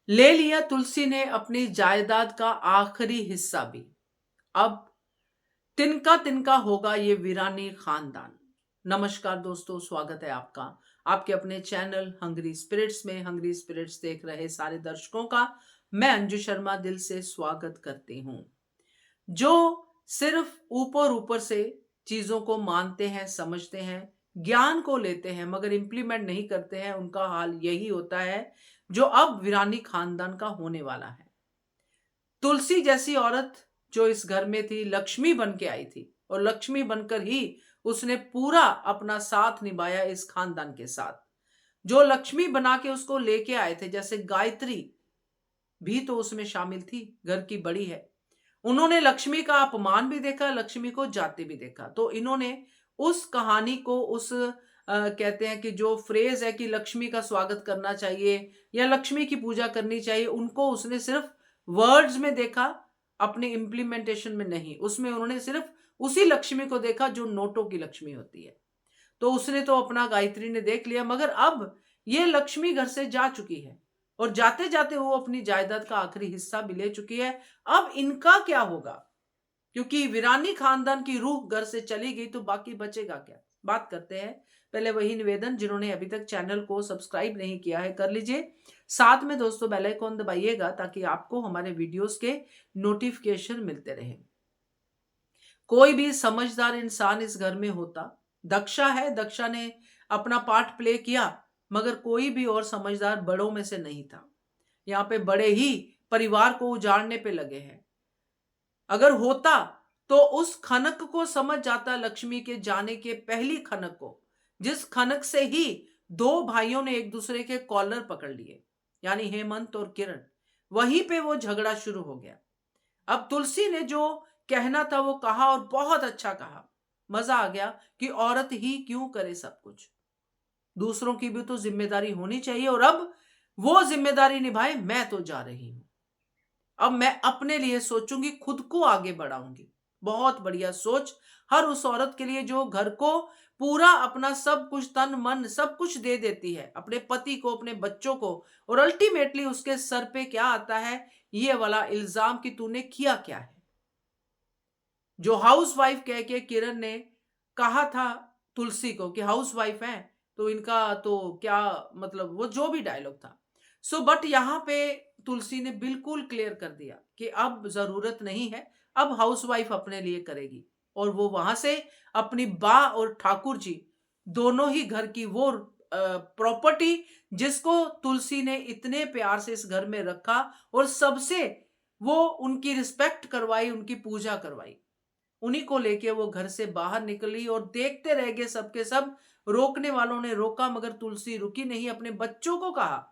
ले लिया तुलसी ने अपनी जायदाद का आखिरी हिस्सा भी। अब तिनका तिनका होगा ये वीरानी खानदान। नमस्कार दोस्तों, स्वागत है आपका आपके अपने चैनल हंग्री स्पिरिट्स में। हंग्री स्पिरिट्स देख रहे सारे दर्शकों का मैं अंजू शर्मा दिल से स्वागत करती हूं। जो सिर्फ ऊपर ऊपर से चीजों को मानते हैं, समझते हैं, ज्ञान को लेते हैं मगर इंप्लीमेंट नहीं करते हैं, उनका हाल यही होता है जो अब वीरानी खानदान का होने वाला है। तुलसी जैसी औरत जो इस घर में थी, लक्ष्मी बन के आई थी और लक्ष्मी बनकर ही उसने पूरा अपना साथ निभाया इस खानदान के साथ। जो लक्ष्मी बना के उसको लेके आए थे, जैसे गायत्री भी तो उसमें शामिल थी, घर की बड़ी है। उन्होंने लक्ष्मी का अपमान भी देखा, लक्ष्मी को जाते भी देखा। तो इन्होंने उस कहानी को कहते हैं कि जो फ्रेज है कि लक्ष्मी का स्वागत करना चाहिए या लक्ष्मी की पूजा करनी चाहिए, उनको उसने सिर्फ वर्ड्स में देखा, अपने इम्प्लीमेंटेशन में नहीं। उसमें उन्होंने सिर्फ उसी लक्ष्मी को देखा जो नोटों की लक्ष्मी होती है। तो उसने तो अपना गायत्री ने देख लिया, मगर अब ये लक्ष्मी घर से जा चुकी है और जाते जाते वो अपनी जायदाद का आखिरी हिस्सा भी ले चुकी है। अब इनका क्या होगा? क्योंकि वीरानी खानदान की रूह घर से चली गई तो बाकी बचेगा क्या? बात करते हैं। पहले वही निवेदन, जिन्होंने अभी तक चैनल को सब्सक्राइब नहीं किया है कर लीजिए। साथ में दोस्तों बेल आइकॉन दबाइएगा ताकि आपको हमारे वीडियोस के नोटिफिकेशन मिलते रहे। कोई भी समझदार इंसान इस घर में होता। दक्षा है, दक्षा ने अपना पार्ट प्ले किया, मगर कोई भी और समझदार बड़ों में से नहीं था। यहाँ पे बड़े ही परिवार को उजाड़ने पे लगे हैं। अगर होता तो उस खनक को समझ जाता, लक्ष्मी के जाने के पहली खनक को, जिस खनक से ही दो भाइयों ने एक दूसरे के कॉलर पकड़ लिए, यानी हेमंत और किरण। वहीं पे वो झगड़ा शुरू हो गया। अब तुलसी ने जो कहना था वो कहा और बहुत अच्छा कहा। मजा आ गया कि औरत ही क्यों करे सब कुछ, दूसरों की भी तो जिम्मेदारी होनी चाहिए। और अब वो जिम्मेदारी निभाए, मैं तो जा रही हूं। अब मैं अपने लिए सोचूंगी, खुद को आगे बढ़ाऊंगी। बहुत बढ़िया सोच हर उस औरत के लिए जो घर को पूरा अपना सब कुछ, तन मन सब कुछ दे देती है, अपने पति को, अपने बच्चों को, और अल्टीमेटली उसके सर पे क्या आता है? ये वाला इल्जाम कि तूने किया क्या है। जो हाउस वाइफ कह के किरण ने कहा था तुलसी को कि हाउस वाइफ है तो इनका तो क्या मतलब, वो जो भी डायलॉग था। सो बट यहां पे तुलसी ने बिल्कुल क्लियर कर दिया कि अब जरूरत नहीं है, अब हाउस वाइफ अपने लिए करेगी। और वो वहां से अपनी बा और ठाकुर जी दोनों ही घर की वो प्रॉपर्टी, जिसको तुलसी ने इतने प्यार से इस घर में रखा और सबसे वो उनकी रिस्पेक्ट करवाई, उनकी पूजा करवाई, उन्हीं को लेके वो घर से बाहर निकली। और देखते रह गए सबके सब। रोकने वालों ने रोका मगर तुलसी रुकी नहीं। अपने बच्चों को कहा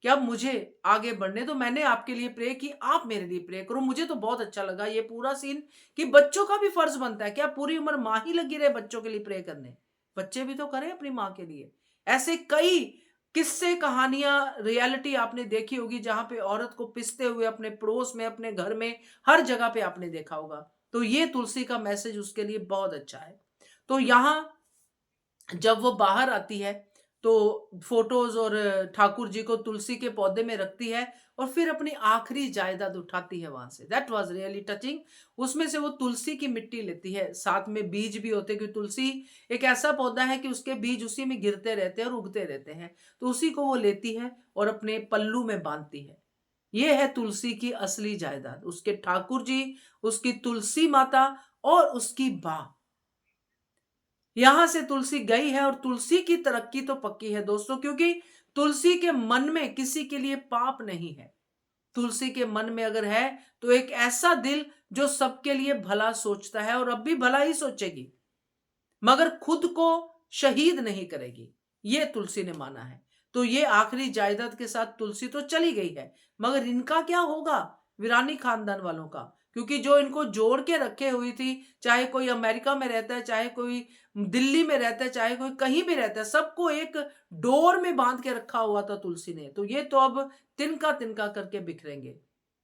कि अब मुझे आगे बढ़ने दो, मैंने आपके लिए प्रे की, आप मेरे लिए प्रे करो। मुझे तो बहुत अच्छा लगा ये पूरा सीन कि बच्चों का भी फर्ज बनता है। क्या पूरी उम्र माँ ही लगी रहे बच्चों के लिए प्रे करने? बच्चे भी तो करें अपनी माँ के लिए। ऐसे कई किस्से, कहानियां, रियलिटी आपने देखी होगी जहां पे औरत को पिसते हुए अपने पड़ोस में, अपने घर में, हर जगह पे आपने देखा होगा। तो ये तुलसी का मैसेज उसके लिए बहुत अच्छा है। तो यहां जब वो बाहर आती है तो फोटोज और ठाकुर जी को तुलसी के पौधे में रखती है और फिर अपनी आखिरी जायदाद उठाती है वहां से। That was really touching. उसमें से वो तुलसी की मिट्टी लेती है, साथ में बीज भी होते हैं, क्योंकि तुलसी एक ऐसा पौधा है कि उसके बीज उसी में गिरते रहते हैं और उगते रहते हैं। तो उसी को वो लेती है और अपने पल्लू में बांधती है। ये है तुलसी की असली जायदाद, उसके ठाकुर जी, उसकी तुलसी माता और उसकी बा। यहां से तुलसी गई है और तुलसी की तरक्की तो पक्की है दोस्तों, क्योंकि तुलसी के मन में किसी के लिए पाप नहीं है। तुलसी के मन में अगर है तो एक ऐसा दिल जो सबके लिए भला सोचता है, और अब भी भला ही सोचेगी, मगर खुद को शहीद नहीं करेगी। ये तुलसी ने माना है। तो ये आखिरी जायदाद के साथ तुलसी तो चली गई है, मगर इनका क्या होगा, वीरानी खानदान वालों का? क्योंकि जो इनको जोड़ के रखे हुई थी, चाहे कोई अमेरिका में रहता है, चाहे कोई दिल्ली में रहता है, चाहे कोई कहीं भी रहता है, सबको एक डोर में बांध के रखा हुआ था तुलसी ने। तो ये तो अब तिनका तिनका करके बिखरेंगे।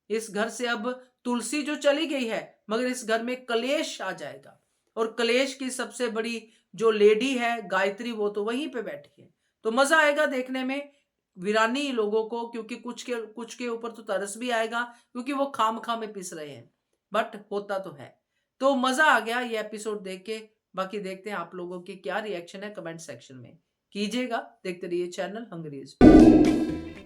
इस घर से अब तुलसी जो चली गई है, मगर इस घर में कलेश आ जाएगा। और कलेश की सबसे बड़ी जो लेडी है गायत्री, वो तो वहीं पे बैठी है। तो मजा आएगा देखने में। वीरानी लोगों को, क्योंकि कुछ के ऊपर तो तरस भी आएगा क्योंकि वो खामखा में पिस रहे हैं, बट होता तो है। तो मजा आ गया ये एपिसोड देख के। बाकी देखते हैं आप लोगों के क्या रिएक्शन है, कमेंट सेक्शन में कीजिएगा। देखते रहिए चैनल हंगरीज।